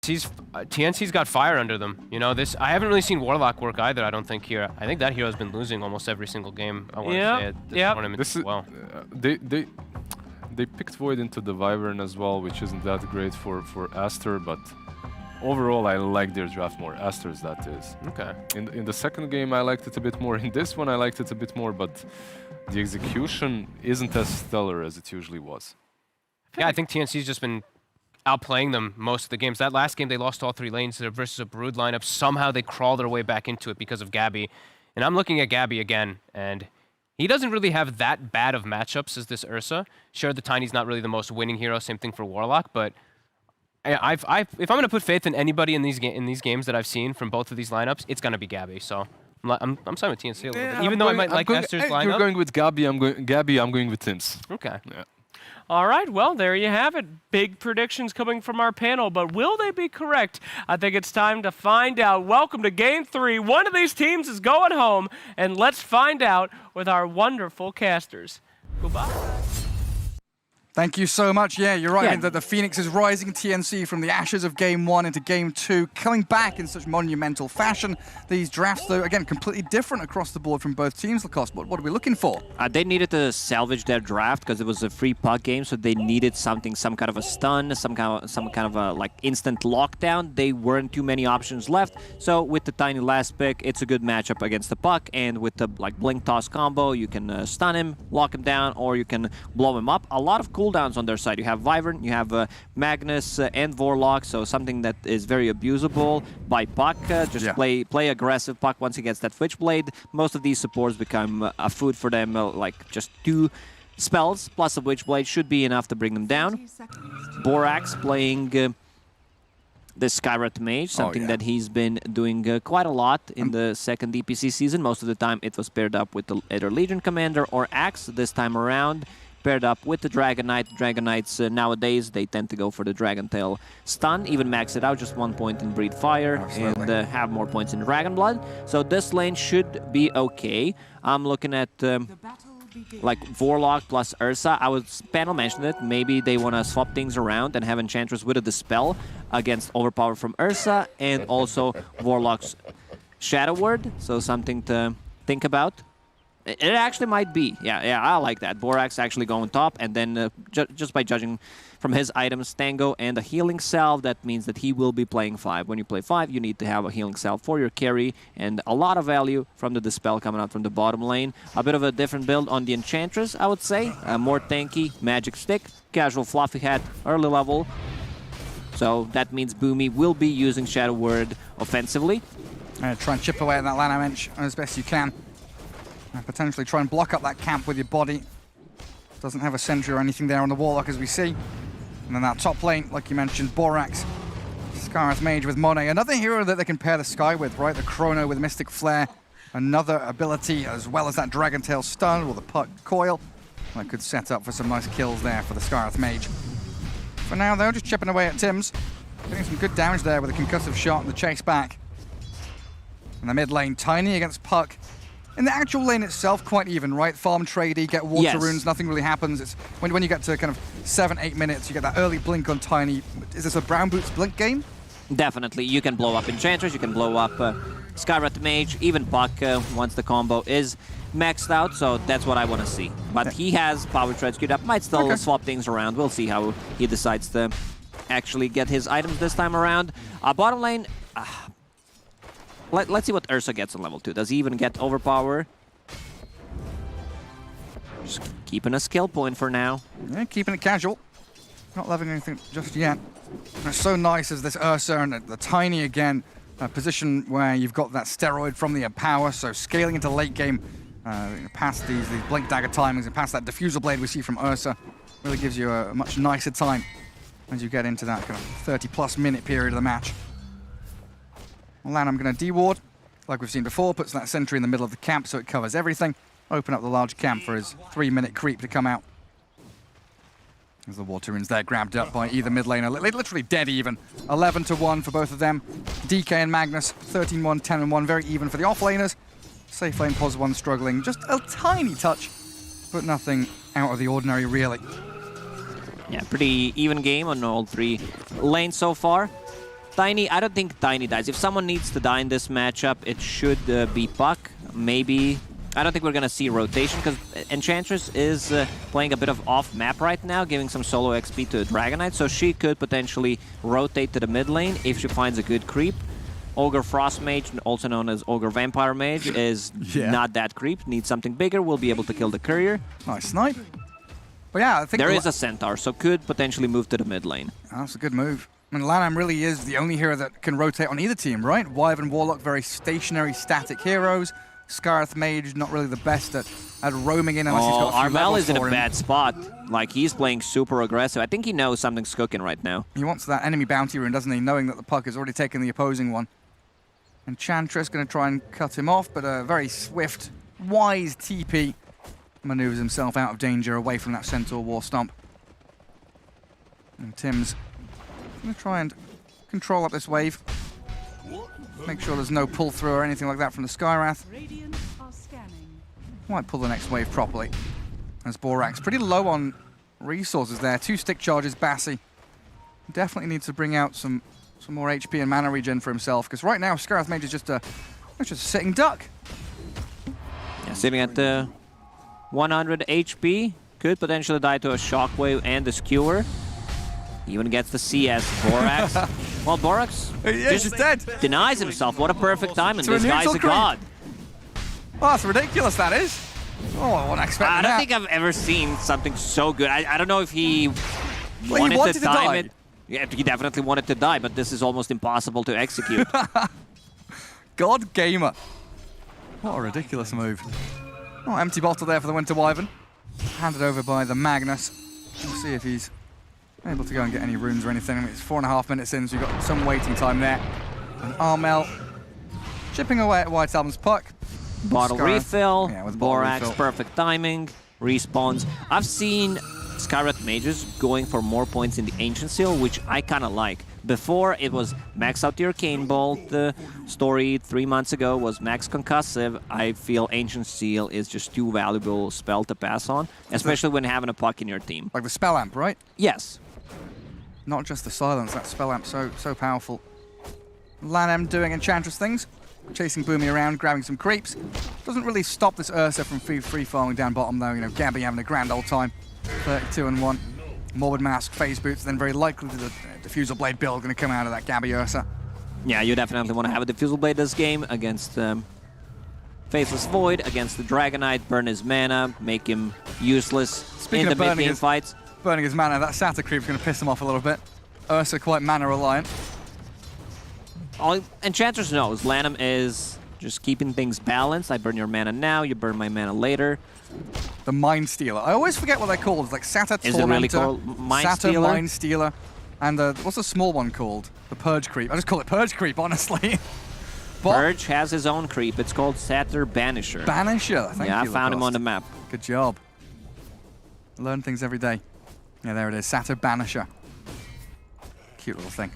TNC's got fire under them. You know, I haven't really seen Warlock work either, I don't think, here. I think that hero's been losing almost every single game, I want to say, at this tournament as well. They picked Void into the Wyvern as well, which isn't that great for ASTER, but overall I like their draft more. ASTER's, that is. Okay. In the second game I liked it a bit more. In this one I liked it a bit more, but the execution isn't as stellar as it usually was. Yeah, I think TNC's just been outplaying them most of the games. That last game, they lost all 3 lanes versus a Brood lineup. Somehow they crawled their way back into it because of Gabby. And I'm looking at Gabby again, and he doesn't really have that bad of matchups as this Ursa. Sure, the Tiny's not really the most winning hero, same thing for Warlock, but if I'm going to put faith in anybody in these games that I've seen from both of these lineups, it's going to be Gabby. So I'm siding with TNC a little bit. Even though I might like ASTER's lineup. You're going with Gabby, I'm going with Tims. Okay. Yeah. All right, well, there you have it. Big predictions coming from our panel, but will they be correct? I think it's time to find out. Welcome to Game 3. One of these teams is going home, and let's find out with our wonderful casters. Goodbye. Thank you so much. Yeah, you're right. I mean, the Phoenix is rising TNC from the ashes of Game 1 into Game 2, coming back in such monumental fashion. These drafts, though, again, completely different across the board from both teams. Lacoste, what are we looking for? They needed to salvage their draft because it was a free puck game, so they needed something, some kind of a stun, some kind of a like instant lockdown. They weren't too many options left, so with the Tiny last pick, it's a good matchup against the puck, and with the like blink toss combo, you can stun him, lock him down, or you can blow him up. A lot of cooldowns on their side. You have Wyvern, you have Magnus and Warlock, so something that is very abusable by Puck. Play aggressive Puck once he gets that Switchblade. Most of these supports become a food for them, like just 2 spells plus a Witchblade should be enough to bring them down. Borax playing the Skywrath Mage, something that he's been doing quite a lot in the second DPC season. Most of the time it was paired up with either Legion Commander or Axe. This time around, paired up with the Dragon Knight. Dragon Knights nowadays, they tend to go for the Dragon Tail stun, even max it out, just 1 point in Breathe Fire, and have more points in Dragon Blood. So this lane should be okay. I'm looking at like Warlock plus Ursa. Panel mentioned it, maybe they want to swap things around and have Enchantress with a Dispel against Overpower from Ursa, and also Warlock's Shadow Word, so something to think about. It actually might be. Yeah, I like that. Borax actually going top, and then just by judging from his items, Tango and a healing salve, that means that he will be playing 5. When you play 5, you need to have a healing salve for your carry, and a lot of value from the Dispel coming out from the bottom lane. A bit of a different build on the Enchantress, I would say. More tanky, Magic Stick, casual Fluffy Hat, early level. So that means Boomy will be using Shadow Word offensively. Try and chip away at that Lana Mensch as best you can. And potentially try and block up that camp with your body. Doesn't have a sentry or anything there on the Warlock, as we see. And then that top lane, like you mentioned, Borax, Skywrath Mage with Monet. Another hero that they can pair the Sky with, right? The Chrono with Mystic Flare. Another ability, as well as that Dragon Tail stun or the Puck Coil. That could set up for some nice kills there for the Skywrath Mage. For now, though, just chipping away at Tims. Getting some good damage there with a concussive shot and the chase back. In the mid lane, Tiny against Puck. In the actual lane itself, quite even, right? Farm tradey, get water runes, nothing really happens. It's when you get to kind of 7-8 minutes, you get that early blink on Tiny. Is this a Brown Boots blink game? Definitely. You can blow up Enchantress, you can blow up Skywrath Mage, even Puck once the combo is maxed out, so that's what I want to see. But he has Power Treads queued up, might still swap things around. We'll see how he decides to actually get his items this time around. Bottom lane... Let's see what Ursa gets on level 2. Does he even get Overpower? Just keeping a skill point for now. Yeah, keeping it casual. Not loving anything just yet. And it's so nice as this Ursa and the Tiny again. A position where you've got that steroid from the power, so scaling into late game past these Blink Dagger timings and past that Diffusal Blade we see from Ursa really gives you a much nicer time as you get into that kind of 30-plus minute period of the match. Lan, I'm going to deward, like we've seen before, puts that sentry in the middle of the camp so it covers everything. Open up the large camp for his 3-minute creep to come out. As the water runes there, grabbed up by either mid laner, literally dead even. 11-1 for both of them. DK and Magnus, 13-1, 10-1, very even for the off laners. Safe lane, pos 1 struggling, just a tiny touch, but nothing out of the ordinary really. Yeah, pretty even game on all 3 lanes so far. Tiny, I don't think Tiny dies. If someone needs to die in this matchup, it should be Puck. Maybe. I don't think we're going to see rotation because Enchantress is playing a bit of off-map right now, giving some solo XP to a Dragon Knight, so she could potentially rotate to the mid lane if she finds a good creep. Ogre Frost Mage, also known as Ogre Vampire Mage, is not that creep. Needs something bigger, will be able to kill the courier. Nice snipe. But yeah, I think there is a Centaur, so could potentially move to the mid lane. That's a good move. I mean, Lanham really is the only hero that can rotate on either team, right? Wyvern, Warlock, very stationary, static heroes. Scarth Mage, not really the best at roaming in unless he's got a few Armel levels is in for a him. bad spot. Like, he's playing super aggressive. I think he knows something's cooking right now. He wants that enemy bounty rune, doesn't he? Knowing that the Puck has already taken the opposing one. Enchantress going to try and cut him off, but a very swift, wise TP maneuvers himself out of danger away from that Centaur War Stomp. And Tim's going to try and control up this wave. Make sure there's no pull through or anything like that from the Skywrath. Might pull the next wave properly. As Borax pretty low on resources there. 2 stick charges, Bassi. Definitely needs to bring out some more HP and mana regen for himself, because right now Scarth Mage is just a sitting duck. Yeah, sitting at 100 HP. Could potentially die to a Shockwave and a Skewer. Even gets the CS. Borax. Well, Borax He's dead. denies himself. What a perfect time, and To a this guy's neutral a creep. god. Oh, that's ridiculous, that is. Oh, I wasn't expecting I that. don't think I've ever seen something so good. I don't know if he Well, he wanted to to time die. it. Yeah, he definitely wanted to die, but this is almost impossible to execute. God Gamer. What a ridiculous move. Oh, empty bottle there for the Winter Wyvern. Handed over by the Magnus. We'll see if he's able to go and get any runes or anything. I mean, it's 4.5 minutes in, so you've got some waiting time there. And Armel chipping away at White Album's Puck. Bottle Scarth. refill, Yeah, with bottle Borax, refill. perfect timing, respawns. I've seen Skywrath Mages going for more points in the Ancient Seal, which I kind of like. Before, it was max out the Arcane Bolt. The story 3 months ago was max Concussive. I feel Ancient Seal is just too valuable spell to pass on, especially when having a Puck in your team. Like the Spell Amp, right? Yes. Not just the silence, that Spell Amp so powerful. Lanham doing Enchantress things. Chasing Boomy around, grabbing some creeps. Doesn't really stop this Ursa from free farming down bottom though. You know, Gabby having a grand old time. 32-1. Morbid Mask, Phase Boots, then very likely the Diffusal Blade build going to come out of that Gabby Ursa. Yeah, you definitely want to have a Diffusal Blade this game against Faithless Void, against the Dragon Knight, burn his mana, make him useless Speaking in of the burning mid-game his- fights. Burning his mana, that Satyr creep's going to piss him off a little bit. Ursa quite mana reliant. All Enchantress knows Lanham is just keeping things balanced. I burn your mana now, you burn my mana later. The Mind Stealer. I always forget what they're called. It's like Satyr Is it Tormentor, really called Mind Satyr Stealer? Mind Stealer, and what's the small one called? The Purge Creep. I just call it Purge Creep, honestly. But Purge has his own creep. It's called Satyr Banisher. Banisher. Thank Yeah, I you, found him Lacoste. on the map. Good job. Learn things every day. Yeah, there it is. Satyr Banisher. Cute little thing.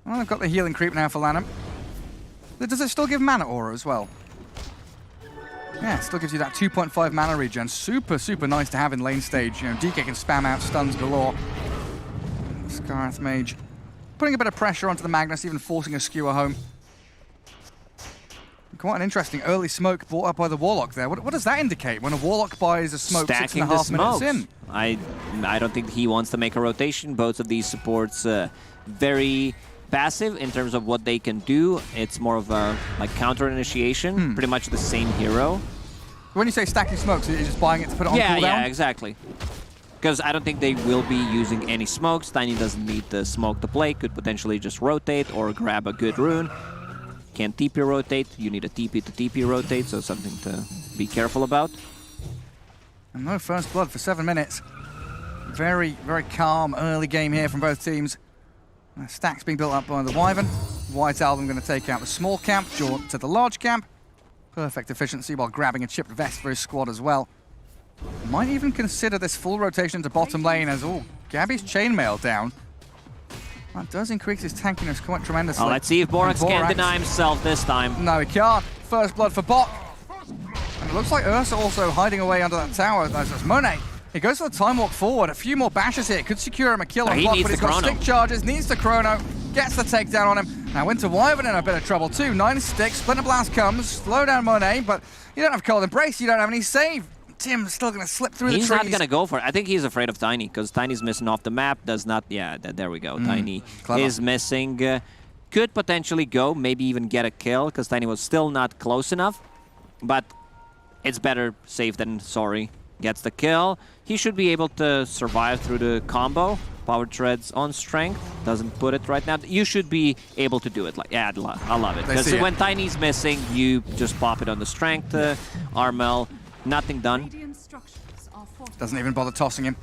Well, I've got the healing creep now for Lanham. Does it still give mana aura as well? Yeah, it still gives you that 2.5 mana regen. Super, super nice to have in lane stage. You know, DK can spam out stuns galore. Scarth Mage putting a bit of pressure onto the Magnus, even forcing a Skewer home. Quite an interesting early smoke brought up by the Warlock there. What does that indicate when a Warlock buys a smoke Stacking 6.5 the minutes smokes. in? I don't think he wants to make a rotation. Both of these supports very passive in terms of what they can do. It's more of a like counter initiation, pretty much the same hero. When you say stacking smokes, you're just buying it to put it on Yeah, cooldown? yeah, exactly. Because I don't think they will be using any smokes. Tiny doesn't need the smoke to play. Could potentially just rotate or grab a good rune. Can't TP rotate. You need a TP to TP rotate, so something to be careful about. And no first blood for 7 minutes. Very, very calm early game here from both teams. Stacks being built up by the Wyvern. White Album going to take out the small camp, draw to the large camp. Perfect efficiency while grabbing a chipped vest for his squad as well. Might even consider this full rotation to bottom lane as, oh, Gabby's chainmail down. That does increase his tankiness quite tremendously. Oh, let's see if Borax And can Borax- deny himself this time. No, he can't. First blood for Bok. And it looks like Ursa also hiding away under that tower. That's Monet. He goes for the time walk forward. A few more bashes here. Could secure him a kill No, on he Bok, needs but he's the got chrono. stick charges. Needs the chrono. gets the takedown on him. Now Winter Wyvern in a bit of trouble too. 9 sticks, Splinter Blast comes, slow down Monet, but you don't have Cold Embrace, you don't have any save. Tim's still going to slip through the trees. He's not going to go for it. I think he's afraid of Tiny, because Tiny's missing off the map. Does not... Yeah, there we go. Tiny clever. is missing. Could potentially go, maybe even get a kill, because Tiny was still not close enough. But it's better safe than sorry. Gets the kill. He should be able to survive through the combo. Power Treads on Strength. Doesn't put it right now. You should be able to do it. Like, yeah, I love it. Because when Tiny's missing, you just pop it on the Strength. Armel, nothing done. Doesn't even bother tossing him.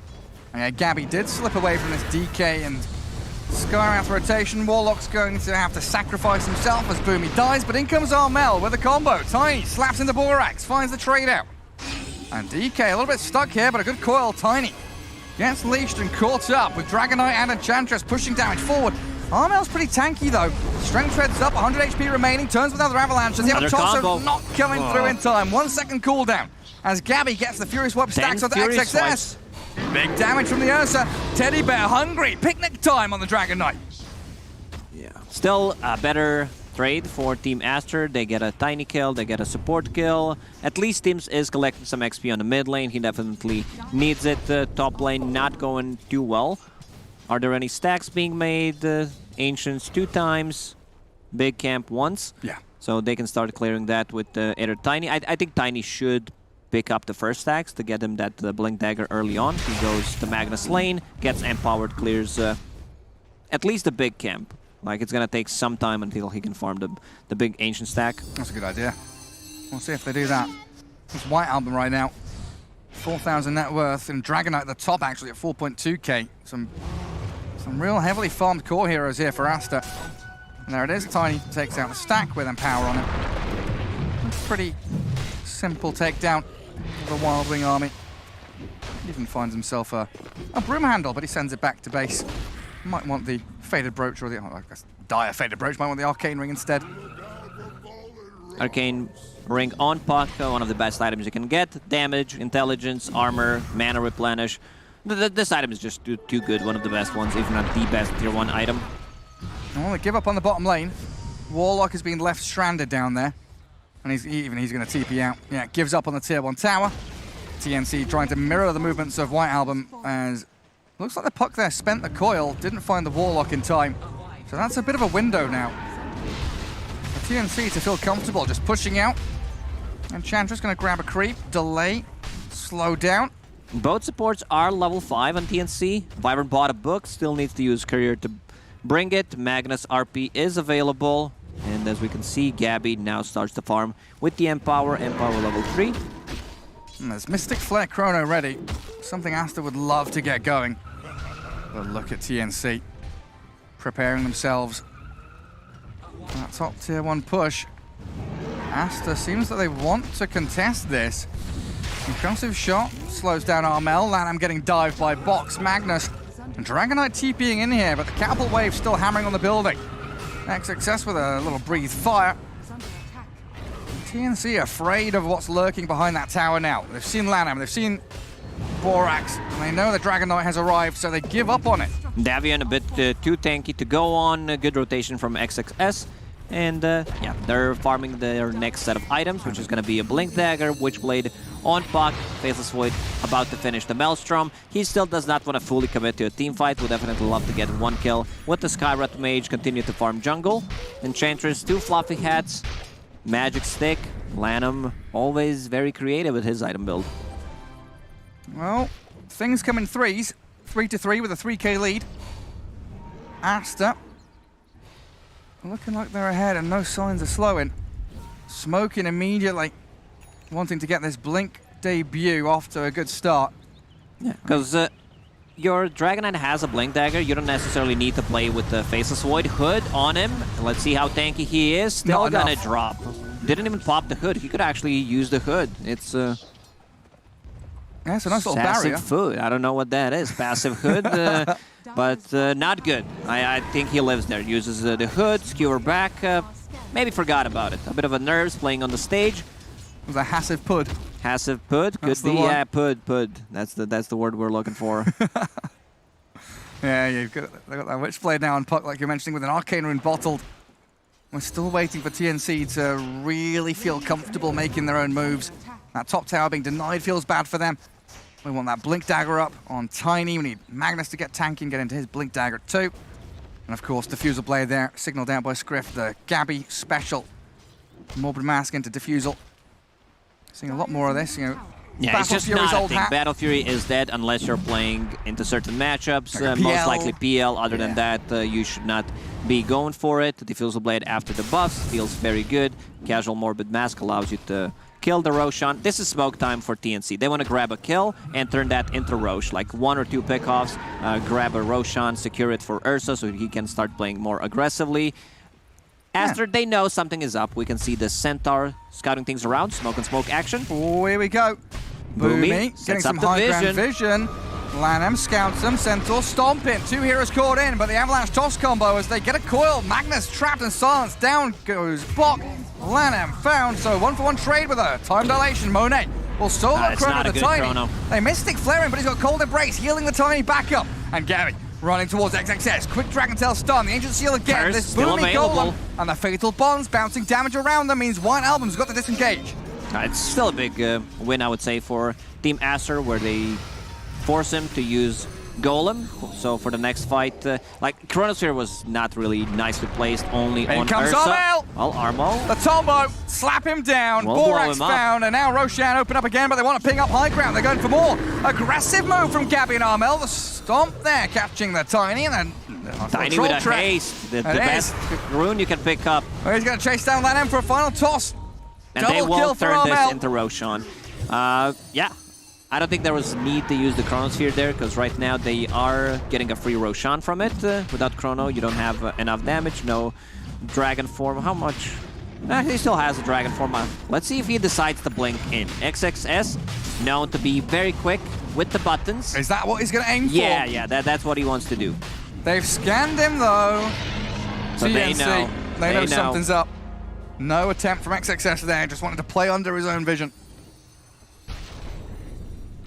And yeah, Gabby did slip away from this DK and Skywrath rotation. Warlock's going to have to sacrifice himself as Boomy dies, but in comes Armel with a combo. Tiny slaps into Borax, finds the trade out. And DK a little bit stuck here, but a good coil. Tiny gets leashed and caught up with Dragonite and Enchantress pushing damage forward. Armel's pretty tanky though. Strength Treads up, 100 HP remaining, turns with another avalanche. Does he have a Torso? Not coming through in time. 1 second cooldown as Gabby gets the Furious Whip stacks onto XXS. Big damage from the Ursa. Teddy Bear hungry. Picnic time on the Dragon Knight. Yeah. Still a better trade for Team Aster. They get a Tiny kill, they get a support kill. At least Teams is collecting some XP on the mid lane. He definitely needs it. Top lane not going too well. Are there any stacks being made? Ancients 2 times. Big Camp once. Yeah. So they can start clearing that with either Tiny. I think Tiny should pick up the first stacks to get him that Blink Dagger early on. He goes to Magnus lane, gets empowered, clears at least the big camp. Like, it's gonna take some time until he can farm the big Ancient stack. That's a good idea. We'll see if they do that. It's White Album right now. 4,000 net worth, and Dragonite at the top actually at 4.2k. Some real heavily farmed core heroes here for Aster. And there it is, Tiny takes out the stack with Empower on it. Pretty simple takedown of the Wild Wing army. He even finds himself a broom handle, but he sends it back to base. Might want the Faded Brooch or the, I guess, Dire Faded Brooch, might want the Arcane Ring instead. Arcane Ring on Puck, one of the best items you can get. Damage, intelligence, armor, mana replenish. This item is just too good, one of the best ones, if not the best tier 1 item. Well, they give up on the bottom lane. Warlock has been left stranded down there. And he's going to TP out. Yeah, gives up on the tier 1 tower. TNC trying to mirror the movements of White Album as looks like the Puck there spent the coil, didn't find the Warlock in time. So that's a bit of a window now. For TNC to feel comfortable, just pushing out. Enchantress going to grab a creep, delay, slow down. Both supports are level 5 on TNC. Wyvern bought a book, still needs to use Courier to bring it. Magnus RP is available. And as we can see, Gabby now starts to farm with the Empower level 3. And there's Mystic Flare Chrono ready. Something Aster would love to get going. But look at TNC preparing themselves for that top tier 1 push. Aster seems that they want to contest this. Impressive shot, slows down Armel. Lanham getting dived by Box, Magnus. And Dragonite TPing in here, but the Catapult Wave still hammering on the building. XXS with a little breathe fire. TNC afraid of what's lurking behind that tower now. They've seen Lanham, they've seen Borax, and they know the Dragon Knight has arrived, so they give up on it. Davian a bit too tanky to go on. A good rotation from XXS. And yeah, they're farming their next set of items, which is going to be a Blink Dagger, Witchblade on Puck, Faithless Void about to finish the Maelstrom. He still does not want to fully commit to a team fight, would definitely love to get 1 kill with the Skywrath Mage, continue to farm jungle. Enchantress, 2 fluffy hats, Magic Stick, Lanham, always very creative with his item build. Well, things come in threes, 3-3 with a 3k lead. Aster looking like they're ahead and no signs of slowing. Smoking immediately, wanting to get this Blink debut off to a good start. Yeah, because your Dragonite has a Blink Dagger. You don't necessarily need to play with the Faceless Void. Hood on him. Let's see how tanky he is. Still gonna drop. Didn't even pop the Hood. He could actually use the Hood. It's yeah, it's a nice little barrier. Passive Food. I don't know what that is. Passive Hood. But not good. I think he lives there. Uses the Hood, skewer back. Maybe forgot about it. A bit of a nerves playing on the stage. It was a Hassive Pud. Hassive Pud? Could be, yeah, Pud. That's the word we're looking for. Yeah, you've got that Witchblade now on Puck, like you're mentioning, with an Arcane Rune bottled. We're still waiting for TNC to really feel comfortable making their own moves. That top tower being denied feels bad for them. We want that Blink Dagger up on Tiny. We need Magnus to get tanking, get into his Blink Dagger too. And of course, Diffusal Blade there, signaled out by Scriff, the Gabby special. Morbid Mask into Diffusal. Seeing a lot more of this, you know. Yeah, Battle it's just Fury's not a old thing. hat. Battle Fury is dead unless you're playing into certain matchups, Like most PL. likely PL. Other than that, you should not be going for it. The Diffusal Blade after the buffs feels very good. Casual Morbid Mask allows you to kill the Roshan. This is smoke time for TNC. They want to grab a kill and turn that into Rosh. Like 1 or 2 pickoffs, grab a Roshan, secure it for Ursa so he can start playing more aggressively. Aster, they know something is up. We can see the Centaur scouting things around. Smoke and smoke action. Oh, here we go. Boomy Boomy sets getting up some the high ground vision. vision. Lanham scouts them. Centaur stomping. 2 heroes caught in, but the Avalanche toss combo as they get a coil. Magnus trapped and silenced. Down goes Bok. Lanham found, so 1-for-1 trade with her. Time dilation. Monet will solo It's Chrono not a the good Tiny. Chrono. They Mystic flaring, but he's got Cold Embrace, healing the Tiny back up. And Gabby running towards XXS. Quick Dragon Tail stun. The Ancient Seal again. Curse This still Boomy available. Golem. And the Fatal Bonds bouncing damage around them means White Album's got to disengage. It's still a big win, I would say, for Team Aster, where they force him to use Golem. So for the next fight, like Chronosphere was not really nicely placed, only In on comes Ursa. Armel! Well, Armo. The Tombo, slap him down. We'll blow Borax him up. found, and now Roshan open up again, but they want to ping up high ground. They're going for more. Aggressive move from Gabby and Armel. The stomp there, catching the Tiny, and then Tiny troll with a trap. haste. The It best rune you can pick up. Oh, he's going to chase down Lanham for a final toss. And they Double kill will for turn this Armel. into Roshan. Yeah. I don't think there was need to use the Chronosphere there, because right now they are getting a free Roshan from it. Without Chrono, you don't have enough damage, no Dragon Form. How much? He still has a Dragon Form. Let's see if he decides to blink in. XXS, known to be very quick with the buttons. Is that what he's going to aim for? Yeah, that's what he wants to do. They've scanned him, though. So they TNC, know. They know They know. something's up. No attempt from XXS there, just wanted to play under his own vision.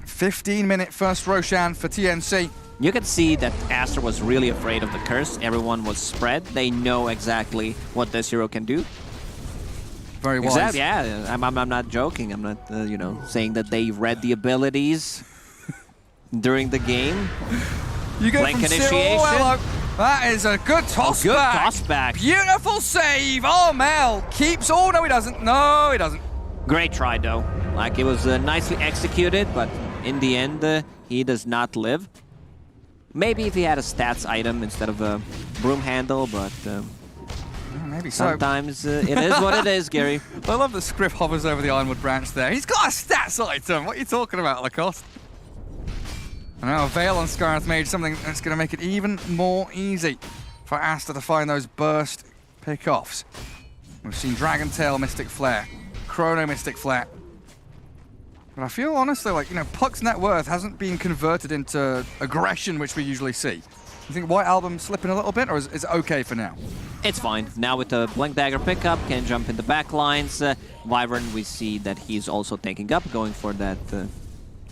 15-minute first Roshan for TNC. You can see that Aster was really afraid of the curse. Everyone was spread. They know exactly what this hero can do. Very wise. Exactly. Yeah, I'm not joking. I'm not, saying that they read the abilities during the game. You go Blink from zero. initiation. Hello. That is a good toss Good back. toss back. Beautiful save. Oh, Mel keeps. Oh, no, he doesn't. No, he doesn't. Great try, though. Like, it was nicely executed, but in the end, he does not live. Maybe if he had a stats item instead of a broom handle, but Maybe so. sometimes it is what it is, Gary. I love that Scriff hovers over the Ironwood branch there. He's got a stats item. What are you talking about, Lacoste? And now a Veil on Scarlet Mage, something that's going to make it even more easy for Aster to find those burst pickoffs. We've seen Dragon Tail Mystic Flare, Chrono Mystic Flare. But I feel honestly like, Puck's net worth hasn't been converted into aggression, which we usually see. You think White Album slipping a little bit, or is it okay for now? It's fine. Now with the Blink Dagger pickup, can jump in the back lines. Wyvern, we see that he's also taking up, going for that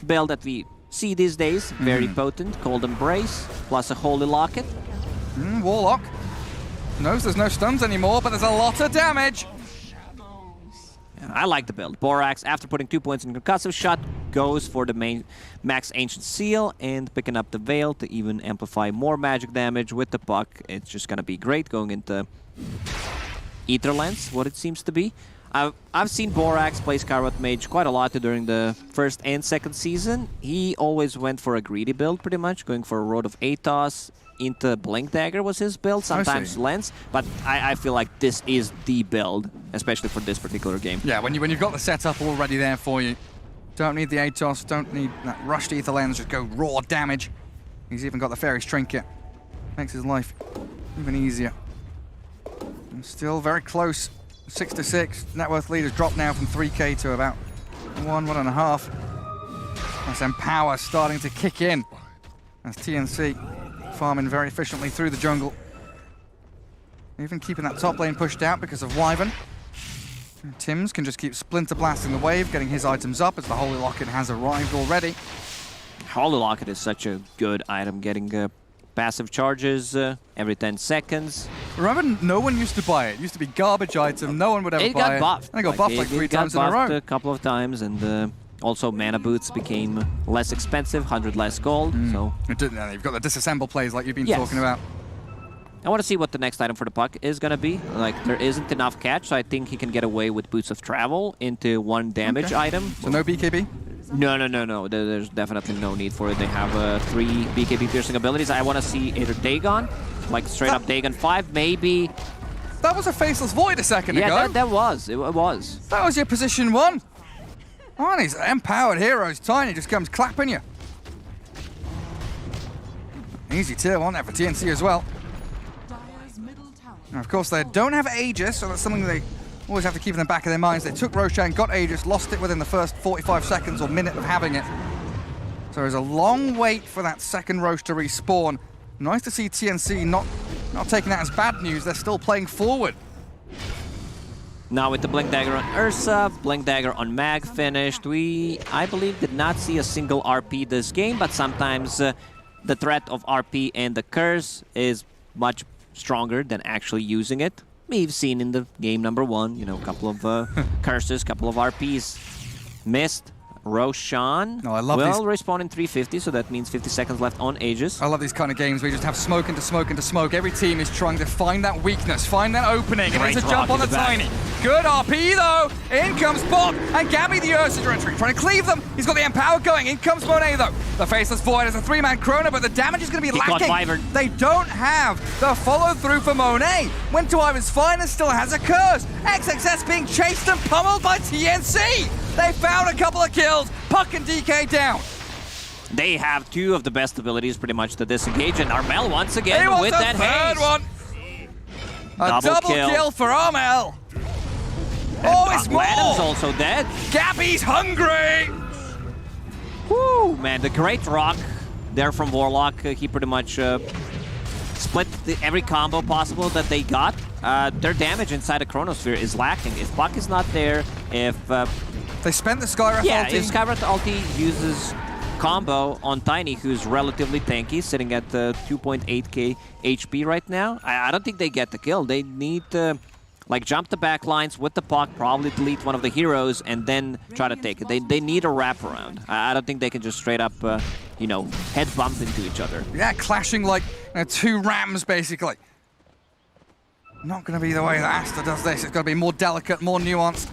build that we see these days. Very potent. Cold Embrace, plus a Holy Locket. Warlock knows there's no stuns anymore, but there's a lot of damage. I like the build. Borax, after putting 2 points in Concussive Shot, goes for the main max Ancient Seal and picking up the Veil to even amplify more magic damage with the Puck. It's just gonna be great going into Aetherlands, what it seems to be. I've seen Borax play Skyward Mage quite a lot during the first and second season. He always went for a greedy build, pretty much, going for a Road of Atos. Into Blink Dagger was his build, sometimes Lens, but I feel like this is the build, especially for this particular game. Yeah, when you've got the setup already there for you. Don't need the Atos, don't need that rushed Ether Lens, just go raw damage. He's even got the Fairy's Trinket. Makes his life even easier. And still very close. 6-6. Net worth lead has dropped now from 3k to about 1.5. That's Empower starting to kick in as TNC farming very efficiently through the jungle. Even keeping that top lane pushed out because of Wyvern. And Tims can just keep Splinter blasting the wave, getting his items up as the Holy Locket has arrived already. Holy Locket is such a good item, getting passive charges every 10 seconds. Remember, no one used to buy it. It used to be garbage item. No one would ever It buy got it. buffed. And it got buffed like 3 times in a row. A couple of times, and also mana boots became less expensive, 100 less gold. So It didn't, you've got the disassemble plays like you've been Yes. talking about. I want to see what the next item for the puck is going to be. Like, there isn't enough catch, so I think he can get away with Boots of Travel into 1 damage item. So no BKB? No. There's definitely no need for it. They have 3 BKB piercing abilities. I want to see either Dagon, like straight up Dagon 5, maybe. That was a Faceless Void a second ago. Yeah, that was. It was. That was your position 1. Oh, and these empowered heroes. Tiny just comes clapping you. Easy tier 1 there for TNC as well. Now, of course, they don't have Aegis, so that's something they always have to keep in the back of their minds. They took Roshan, got Aegis, lost it within the first 45 seconds or minute of having it. So there's a long wait for that second Rosh to respawn. Nice to see TNC not taking that as bad news. They're still playing forward. Now with the Blink Dagger on Ursa, Blink Dagger on Mag finished. We, I believe, did not see a single RP this game, but sometimes the threat of RP and the curse is much stronger than actually using it. We've seen in the game number 1, you know, a couple of curses, couple of RPs missed. Roshan No, I love will respawn in 350, so that means 50 seconds left on Aegis. I love these kind of games where you just have smoke into smoke into smoke. Every team is trying to find that weakness, find that opening, and Great there's a jump rock on in the the back. Tiny. Good RP though. In comes Bob and Gabby the Ursa entry, trying to cleave them. He's got the Empower going. In comes Monet though. The Faceless Void is a 3-man Chrono, but the damage is going to be He got lacking. Vivered. They don't have the follow through for Monet. Went to Ivan's Finest, still has a curse. XXS being chased and pummeled by TNC. They found a couple of kills. Puck and DK down. They have 2 of the best abilities pretty much to disengage, and Armel once He again wants with a that third haze. one. A double kill for Armel. Oh, it's more. Adam's also dead. Gabby's hungry. Woo, man, the great rock there from Warlock. He pretty much split every combo possible that they got. Their damage inside the Chronosphere is lacking. If Puck is not there, if They spent the Skywrath ulti. if Skywrath ulti uses combo on Tiny, who's relatively tanky, sitting at 2.8k HP right now, I don't think they get the kill. They need to like jump the back lines with the puck, probably delete one of the heroes, and then try to take it. They need a wraparound. I don't think they can just straight up, you know, head bump into each other. Yeah, clashing like 2 rams, basically. Not going to be the way that ASTER does this. It's got to be more delicate, more nuanced.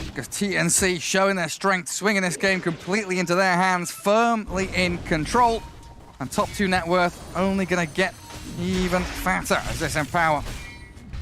Because TNC showing their strength, swinging this game completely into their hands, firmly in control. And top 2 net worth only going to get even fatter as this Empower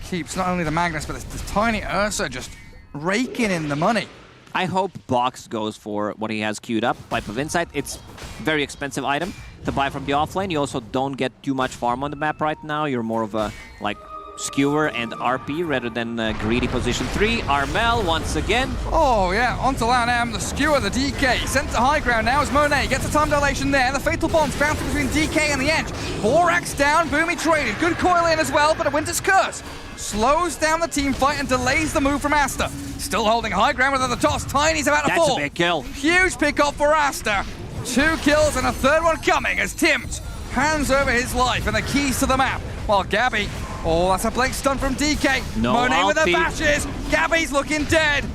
keeps not only the Magnus, but this tiny Ursa just raking in the money. I hope Box goes for what he has queued up, Pipe of Insight. It's a very expensive item to buy from the offlane. You also don't get too much farm on the map right now. You're more of a, like, skewer and RP rather than greedy position 3. Armel once again. Oh yeah, onto Lan M, the skewer, the DK. Sent to high ground now as Monet gets a time dilation there. The Fatal Bombs bouncing between DK and the edge. Borax down, Boomy traded. Good coil in as well, but a Winter's Curse slows down the team fight and delays the move from ASTER. Still holding high ground with the toss. Tiny's about to That's fall. a big kill. Huge pick off for ASTER. 2 kills and a third one coming as Tims hands over his life and the keys to the map. While Gabby, oh, that's a blink stun from DK. No Monet with the ulti. bashes. Gabby's looking dead.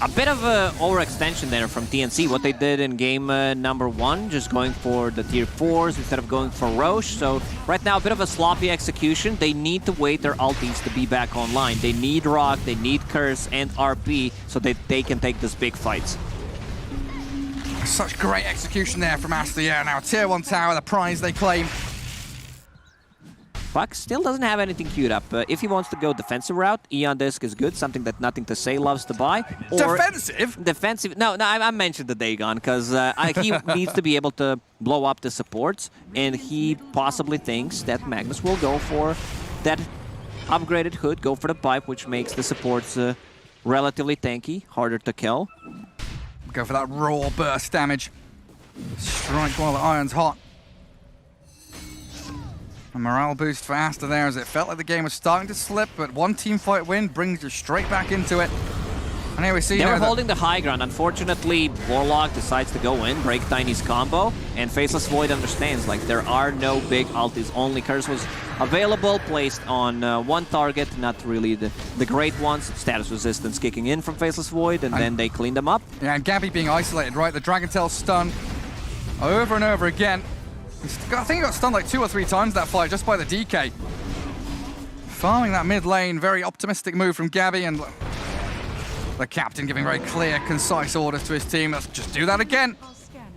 A bit of an overextension there from TNC. What they did in game number 1, just going for the tier 4s instead of going for Roche. So right now, a bit of a sloppy execution. They need to wait their ultis to be back online. They need Rock, they need Curse and RP so that they can take these big fights. Such great execution there from ASTER. Yeah, now tier 1 tower, the prize they claim. Puck still doesn't have anything queued up. If he wants to go defensive route, Eon Disc is good, something that Nothing to Say loves to buy. Or Defensive? defensive. No, I mentioned the Dagon because he needs to be able to blow up the supports, and he possibly thinks that Magnus will go for that upgraded hood, go for the pipe, which makes the supports relatively tanky, harder to kill. Go for that raw burst damage. Strike while the iron's hot. A morale boost for ASTER there as it felt like the game was starting to slip, but one team fight win brings you straight back into it. And here we see They were now that- holding the high ground. Unfortunately, Warlock decides to go in, break Tiny's combo, and Faceless Void understands, like, there are no big ultis. Only Curse was available, placed on one target, not really the great ones. Status resistance kicking in from Faceless Void, and then they cleaned them up. Yeah, and Gabby being isolated, right? The Dragon Tail stun over and over again. I think he got stunned like 2 or 3 times that fight just by the DK. Farming that mid lane, very optimistic move from Gabby, and the captain giving very clear, concise orders to his team. Let's just do that again.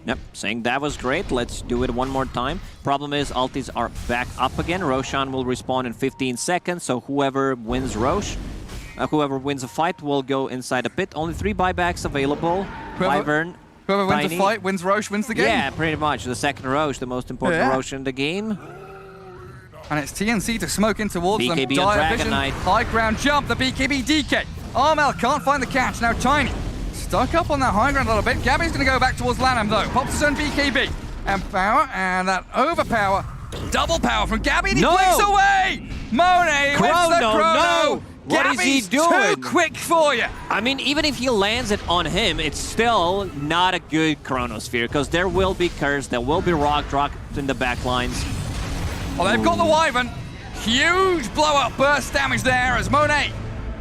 Yep, saying that was great. Let's do it one more time. Problem is, ultis are back up again. Roshan will respawn in 15 seconds, so whoever wins whoever wins a fight will go inside a pit. Only 3 buybacks available. Wyvern, Whoever wins Tiny. a fight, wins Roche, wins the game. Yeah, pretty much. The second Roche, the most important Yeah. Roche in the game. And it's TNC to smoke in towards them. BKB on Dire Dragon vision, Knight. high ground jump, the BKB DK. Armel can't find the catch, now Tiny. Stuck up on that high ground a little bit. Gabby's gonna go back towards Lanham though. Pops his own BKB. And power, and that overpower. Double power from Gabby, and he No! blinks away! Monet wins the Chrono, chrono! no! What is he Gabby's doing? too quick for you! I mean, even if he lands it on him, it's still not a good Chronosphere, because there will be Curse, there will be Rock dropped in the back lines. Well, they've got the Wyvern. Huge blow-up burst damage there as Monet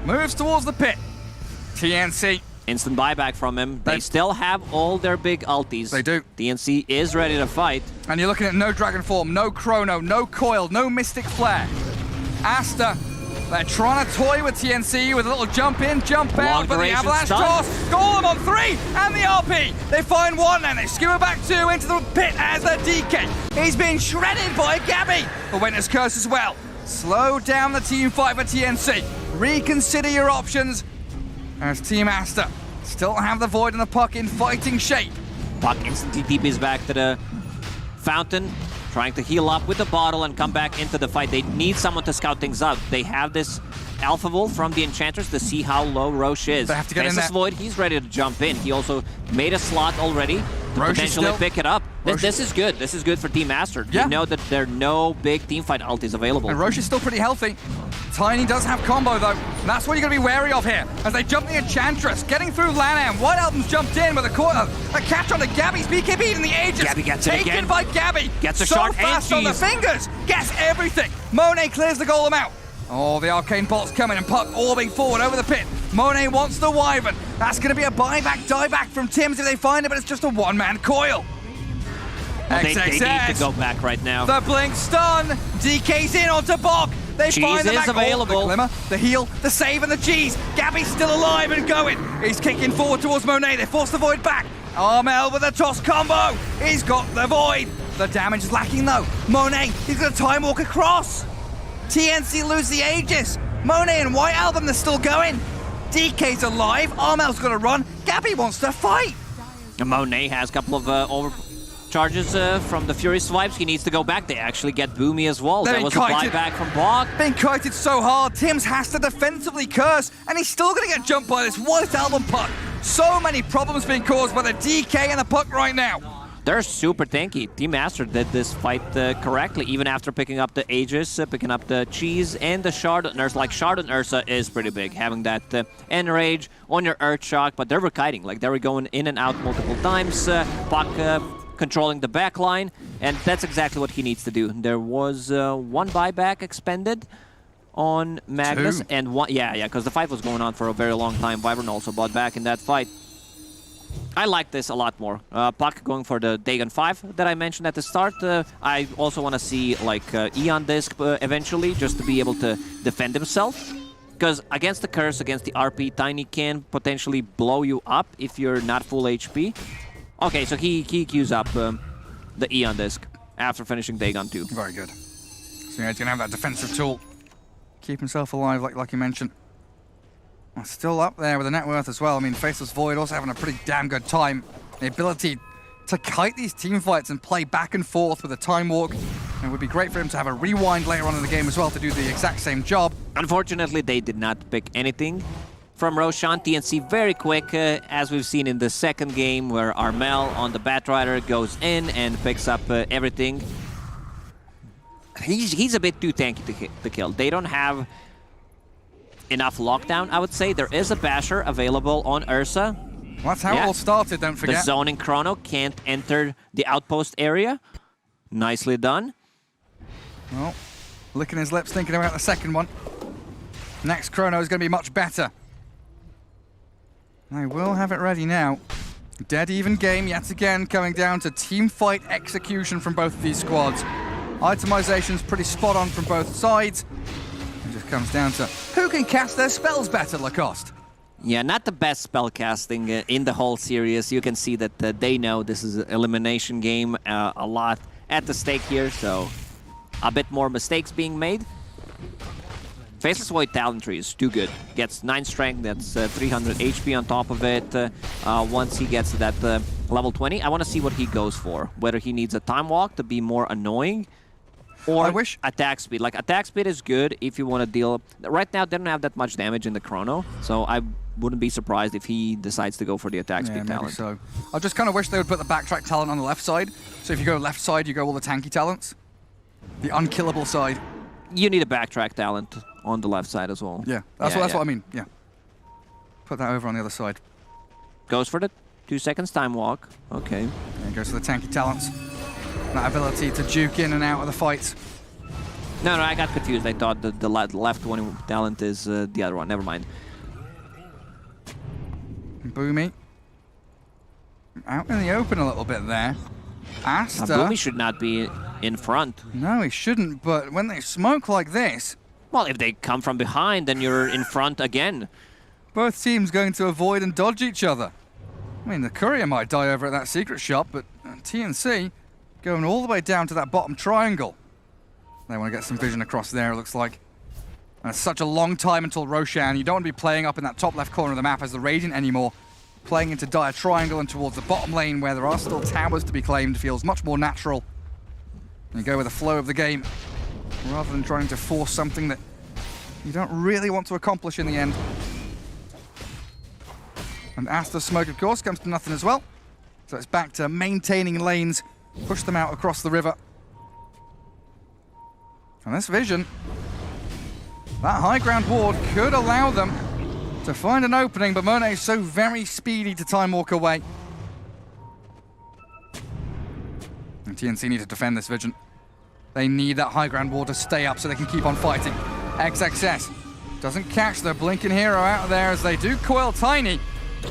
moves towards the pit. TNC. Instant buyback from him. They They- still have all their big ultis. They do. TNC is ready to fight. And you're looking at no Dragon Form, no Chrono, no Coil, no Mystic Flare. ASTER, they're trying to toy with TNC with a little jump in, jump out, Long but the duration Avalanche stun. toss, Golem on 3, and the RP. They find 1, and they skewer back 2 into the pit as the DK. He's being shredded by Gabby. The Winter's Curse as well. Slow down the team fight for TNC. Reconsider your options as Team ASTER still have the Void and the Puck in fighting shape. Puck instantly TPs back to the fountain, trying to heal up with the bottle and come back into the fight. They need someone to scout things out. They have this Alpha Wolf from the Enchantress to see how low Roche is. They have to get in Faceless there. Void, he's ready to jump in. He also made a slot already to Roche is potentially still- pick it up. Roche- This is good. This is good for Team Master. Yeah. You know that there are no big teamfight ultis available. And Roche is still pretty healthy. Tiny does have combo though. And that's what you're going to be wary of here. As they jump the Enchantress, getting through Lanham. White Album's jumped in with a catch onto Gabby's BKB in the Aegis. Gabby gets it Taken again. by Gabby. Gets a so shot and fast on the cheese. fingers. Gets everything. Monet clears the Golem out. Oh, the Arcane Bolt's coming and Puck orbing forward over the pit. Monet wants the Wyvern. That's going to be a buyback, dieback from Tim's if they find it, but it's just a one-man coil. They need to go back right now. The blink stun. DK's in onto Bog. They Cheese find the is back. available. Oh, the glimmer, the heal, the save, and the cheese. Gabby's still alive and going. He's kicking forward towards Monet. They force the Void back. Armel with a toss combo. He's got the Void. The damage is lacking though. Monet, he's going to time walk across. TNC lose the Aegis. Monet and White Album, they're still going. DK's alive. Armel's going to run. Gabby wants to fight. Monet has a couple of overcharges from the Fury swipes. He needs to go back. They actually get Boomy as well. They're That was a kited. buyback from Bog. Being kited so hard, Tim's has to defensively curse, and he's still going to get jumped by this White Album Puck. So many problems being caused by the DK and the Puck right now. They're super tanky. Team Master did this fight correctly, even after picking up the Aegis, picking up the Cheese, and the Shard on Ursa. Like, Shard on Ursa is pretty big, having that Enrage on your Earth Shock, but they were kiting. Like, they were going in and out multiple times. Puck controlling the back line, and that's exactly what he needs to do. There was one buyback expended on Magnus, Two. and one, because the fight was going on for a very long time. Wyvern also bought back in that fight. I like this a lot more. Puck going for the Dagon 5 that I mentioned at the start. I also want to see like Eon Disc eventually, just to be able to defend himself. Because against the Curse, against the RP, Tiny can potentially blow you up if you're not full HP. Okay, so he queues up the Eon Disc after finishing Dagon 2. Very good. So yeah, he's going to have that defensive tool. Keep himself alive, like you mentioned. Still up there with the net worth as well. I mean, Faceless Void also having a pretty damn good time. The ability to kite these team fights and play back and forth with a time walk. And it would be great for him to have a rewind later on in the game as well to do the exact same job. Unfortunately, they did not pick anything from Roshan. TNC very quick, as we've seen in the second game, where Armel on the Batrider goes in and picks up everything. He's a bit too tanky to kill. They don't have enough lockdown, I would say. There is a basher available on Ursa. Well, that's how it all started, don't The forget. zoning chrono can't enter the outpost area. Nicely done. Well, licking his lips, thinking about the second one. Next chrono is going to be much better. They will have it ready now. Dead even game yet again, coming down to team fight execution from both of these squads. Itemization's pretty spot on from both sides. It just comes down to who can cast their spells better, Lacoste. Yeah, not the best spell casting in the whole series. You can see that they know this is an elimination game, a lot at the stake here, so a bit more mistakes being made. Faceless Void Talent Tree is too good. Gets 9 strength, that's 300 HP on top of it. Once he gets to that level 20, I want to see what he goes for. Whether he needs a Time Walk to be more annoying, or attack speed. Like, attack speed is good if you want to deal... Right now, they don't have that much damage in the chrono, so I wouldn't be surprised if he decides to go for the attack speed talent. So. I just kind of wish they would put the backtrack talent on the left side. So if you go left side, you go all the tanky talents. The unkillable side. You need a backtrack talent on the left side as well. Yeah, that's what I mean, yeah. Put that over on the other side. Goes for the 2 seconds time walk. Okay. There goes to the tanky talents. That ability to juke in and out of the fights. No, I got confused. I thought the left one talent is the other one. Never mind. Boomy. Out in the open a little bit there. ASTER. Boomy should not be in front. No, he shouldn't, but when they smoke like this... Well, if they come from behind, then you're in front again. Both teams going to avoid and dodge each other. I mean, the courier might die over at that secret shop, but TNC going all the way down to that bottom triangle. They want to get some vision across there, it looks like. And it's such a long time until Roshan. You don't want to be playing up in that top left corner of the map as the Radiant anymore. Playing into dire triangle and towards the bottom lane where there are still towers to be claimed feels much more natural. And you go with the flow of the game, rather than trying to force something that you don't really want to accomplish in the end. And ASTER's smoke, of course, comes to nothing as well. So it's back to maintaining lanes, push them out across the river. And this vision, that high ground ward could allow them to find an opening, but Monet's so very speedy to time walk away. And TNC need to defend this vision. They need that high ground ward to stay up so they can keep on fighting. XXS doesn't catch the blinking hero out there as they do coil Tiny.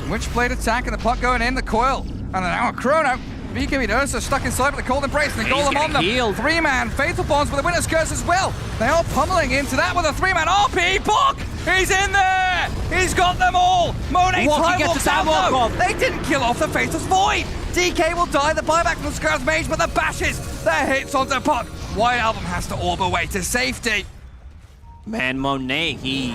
Witchblade attack and the puck going in, the coil. And now a chrono. BKB Ursa stuck inside with the cold embrace and the golem on them. Healed. 3-man Fatal Bonds with the winner's curse as well. They are pummeling into that with a 3-man RP. Puck! He's in there! He's got them all! Monet time walks out though. They didn't kill off the Fatal's Void. DK will die, the buyback from the Scar's Mage, but the bashes, their hits onto Puck. White Album has to orb away to safety. Man, Monet, he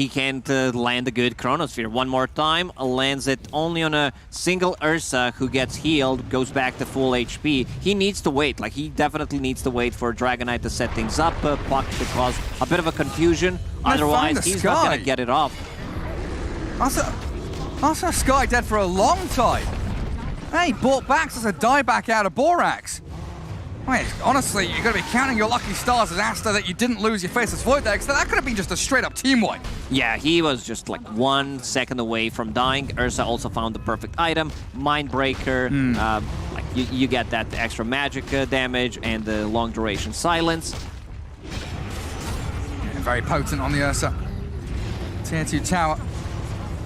can't land a good Chronosphere. One more time, lands it only on a single Ursa who gets healed, goes back to full HP. He needs to wait, like he definitely needs to wait for Dragonite to set things up. Puck to cause a bit of a confusion, otherwise he's not gonna get it off. That's a Sky dead for a long time. Hey, bought back as a dieback out of Borax. Wait, honestly, you're going to be counting your lucky stars as ASTER that you didn't lose your Faceless Void there, because that could have been just a straight-up team wipe. Yeah, he was just like 1 second away from dying. Ursa also found the perfect item, Mindbreaker. Like you get that extra magic damage and the long-duration silence. Yeah, very potent on the Ursa. Tier 2 tower.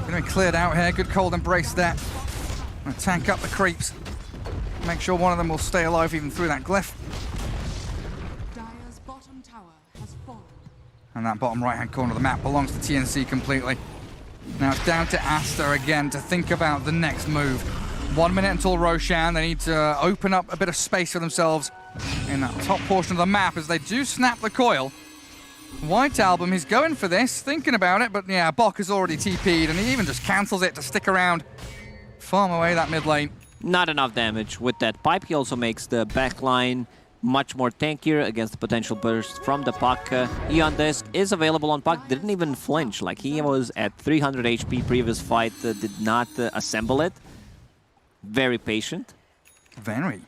Going to be cleared out here. Good cold embrace there. Going to tank up the creeps. Make sure one of them will stay alive even through that glyph. Dire's bottom tower has fallen. And that bottom right-hand corner of the map belongs to TNC completely. Now it's down to ASTER again to think about the next move. 1 minute until Roshan. They need to open up a bit of space for themselves in that top portion of the map as they do snap the coil. White Album, he's going for this, thinking about it, but yeah, Bok has already TP'd and he even just cancels it to stick around. Farm away that mid lane. Not enough damage with that pipe. He also makes the backline much more tankier against the potential burst from the Puck. Eon Disc is available on Puck, didn't even flinch. Like he was at 300 HP previous fight, did not assemble it. Very patient. Very.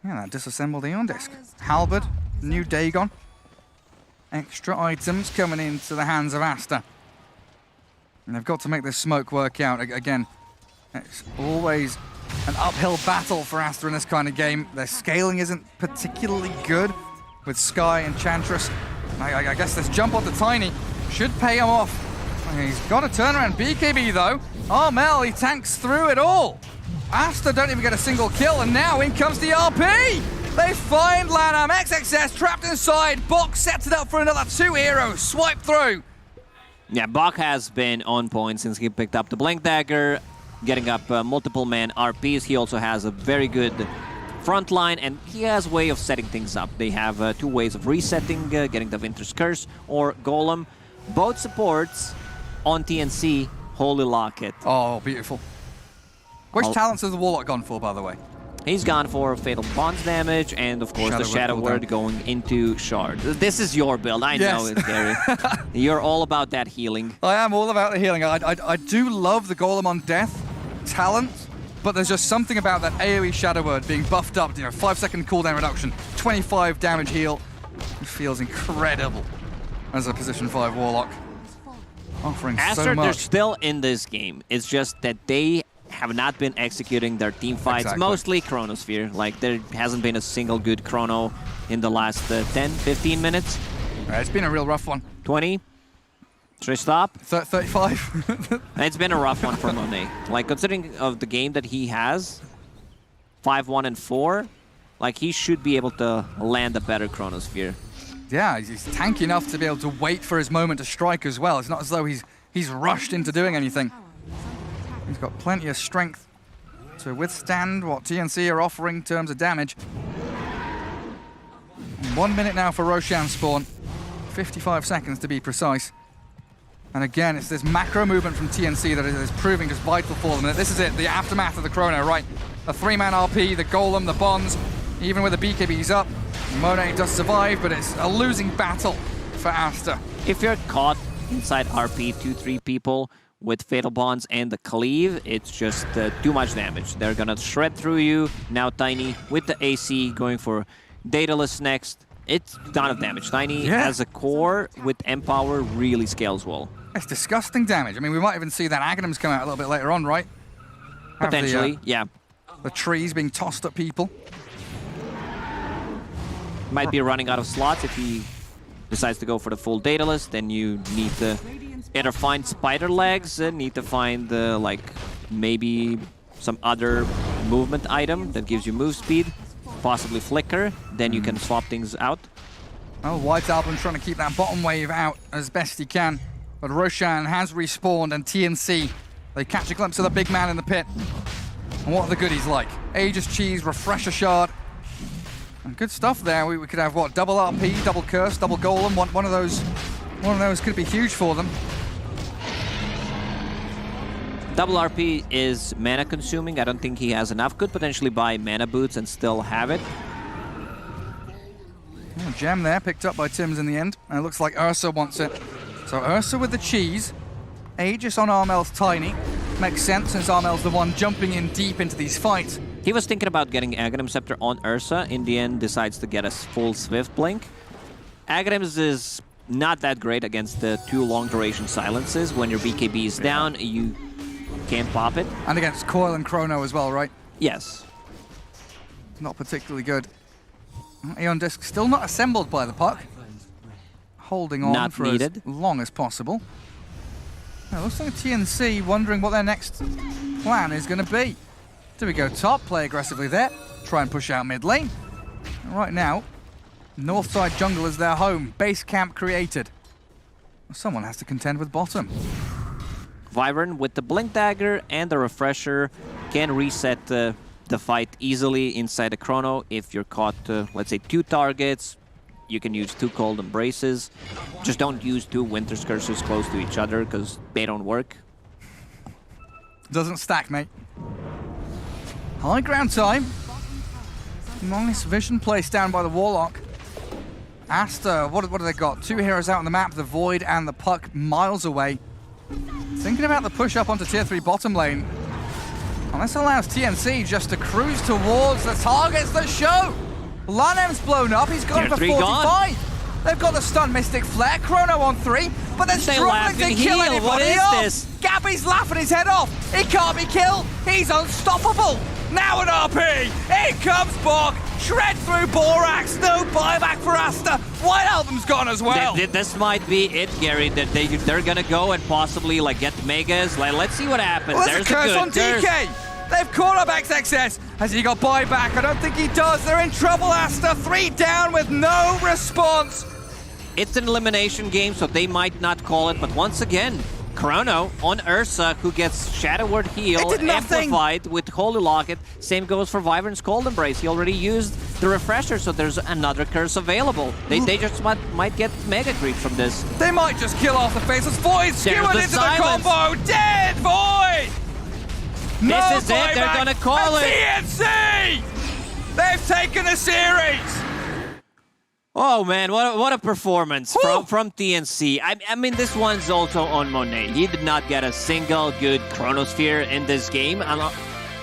Yeah, that disassembled Eon Disc. Halberd, new Dagon. Extra items coming into the hands of ASTER. And they've got to make this smoke work out. Again, it's always an uphill battle for ASTER in this kind of game. Their scaling isn't particularly good with Sky and Chantress. I guess this jump onto Tiny should pay him off. He's got a turnaround BKB though. Armel, he tanks through it all. ASTER don't even get a single kill, and now in comes the RP! They find Lanham, XXS trapped inside. Bok sets it up for another 2 heroes. Swipe through. Yeah, Bok has been on point since he picked up the Blink Dagger, getting up multiple man RPs. He also has a very good front line, and he has a way of setting things up. They have 2 ways of resetting, getting the Winter's Curse or Golem. Both supports on TNC, Holy Locket. Oh, beautiful. Which talents has the Warlock gone for, by the way? He's gone for Fatal Bonds damage, and of course the Shadow Word going into Shard. This is your build, I know it, Gary. You're all about that healing. I am all about the healing. I do love the Golem on Death talent, but there's just something about that AoE Shadow Word being buffed up, 5-second cooldown reduction, 25 damage heal. It feels incredible as a position 5 Warlock. Offering ASTER, so much. they're still in this game. It's just that they have not been executing their team fights, mostly Chronosphere. Like, there hasn't been a single good Chrono in the last 10, 15 minutes. It's been a real rough one. 20? Should I stop? 35? It's been a rough one for Monet. Like, considering of the game that he has, 5-1 and 4, like, he should be able to land a better Chronosphere. Yeah, he's tanky enough to be able to wait for his moment to strike as well. It's not as though he's rushed into doing anything. He's got plenty of strength to withstand what TNC are offering in terms of damage. 1 minute now for Roshan spawn. 55 seconds to be precise. And again, it's this macro movement from TNC that is proving just vital for them. This is it, the aftermath of the Chrono, right? A 3-man RP, the Golem, the Bonds, even with the BKBs up. Monet does survive, but it's a losing battle for ASTER. If you're caught inside RP 2-3 people with Fatal Bonds and the Cleave, it's just too much damage. They're gonna shred through you. Now Tiny with the AC going for Daedalus next. It's a ton of damage. Tiny as a core with Empower really scales well. It's disgusting damage. I mean, we might even see that Aghanims come out a little bit later on, right? Potentially, yeah. The trees being tossed at people. Might be running out of slots if he decides to go for the full Daedalus. Then you need to either find spider legs, need to find like maybe some other movement item that gives you move speed, possibly flicker. Then you can swap things out. Oh, White Album trying to keep that bottom wave out as best he can. But Roshan has respawned, and TNC, they catch a glimpse of the big man in the pit. And what are the goodies like? Aegis Cheese, Refresher Shard. And good stuff there. We could have, what, double RP, double Curse, double Golem. One of those could be huge for them. Double RP is mana consuming. I don't think he has enough. Could potentially buy mana boots and still have it. Oh, gem there, picked up by Tims in the end. And it looks like Ursa wants it. So Ursa with the cheese. Aegis on Armel's Tiny. Makes sense since Armel's the one jumping in deep into these fights. He was thinking about getting Aghanim Scepter on Ursa. In the end, decides to get a full Swift Blink. Aghanims is not that great against the 2 long-duration silences. When your BKB is down, you can't pop it. And against Coil and Chrono as well, right? Yes. Not particularly good. Aeon Disc still not assembled by the puck. Holding on Not for needed. as long as possible. Now, looks like TNC wondering what their next plan is going to be. Do we go top, play aggressively there, try and push out mid lane? And right now, Northside Jungle is their home, base camp created. Well, someone has to contend with bottom. Wyvern with the Blink Dagger and the Refresher can reset the fight easily inside the Chrono. If you're caught, let's say, 2 targets, you can use 2 Cold Embraces. Just don't use 2 Winter's Curses close to each other, because they don't work. Doesn't stack, mate. High ground time. Nice vision placed down by the Warlock. ASTER, what have they got? 2 heroes out on the map, the Void and the Puck miles away. Thinking about the push up onto tier 3 bottom lane. And this allows TNC just to cruise towards the targets that show. Lanham's blown up, he's gone Tier for 3 45. They've got the stun Mystic Flare, Chrono on 3, but they're They struggling laugh to and kill heal. anybody What is off. this? Gabby's laughing his head off. He can't be killed. He's unstoppable. Now an RP. In comes Bork. Shred through Borax. No buyback for Aster. White Album's gone as well. This might be it, Gary. That they're gonna go and possibly like get megas. Like, let's see what happens. Well, there's a curse on DK. They've caught up XXS. Has he got buyback? I don't think he does. They're in trouble, Aster. 3 down with no response. It's an elimination game, so they might not call it. But once again, Chrono on Ursa, who gets Shadow Word Heal It did nothing. amplified with Holy Locket. Same goes for Wyvern's Cold Embrace. He already used the refresher, so there's another curse available. They just might get Mega Creep from this. They might just kill off the faceless Void. Skewered the into silence. the combo. Dead Void. No This is it. They're buyback. gonna call And it. TNC. They've taken the series. Oh man, what a performance Woo! from TNC. I mean, this one's also on Monet. He did not get a single good Chronosphere in this game.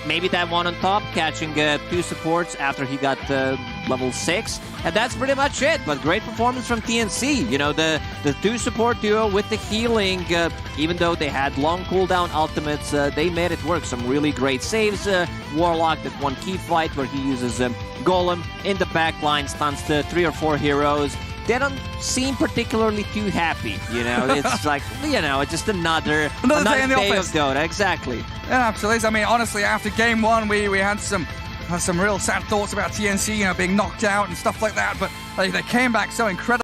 Maybe that one on top, catching 2 supports after he got level 6. And that's pretty much it, but great performance from TNC. You know, the 2 support duo with the healing, even though they had long cooldown ultimates, they made it work. Some really great saves. Warlock, that one key fight where he uses Golem in the back line, stuns the 3 or 4 heroes. They don't seem particularly too happy, you know? It's like, you know, it's just another day in the day of office. Dota. Exactly. Yeah, absolutely. I mean, honestly, after game 1, we had some real sad thoughts about TNC, you know, being knocked out and stuff like that. But they came back so incredible.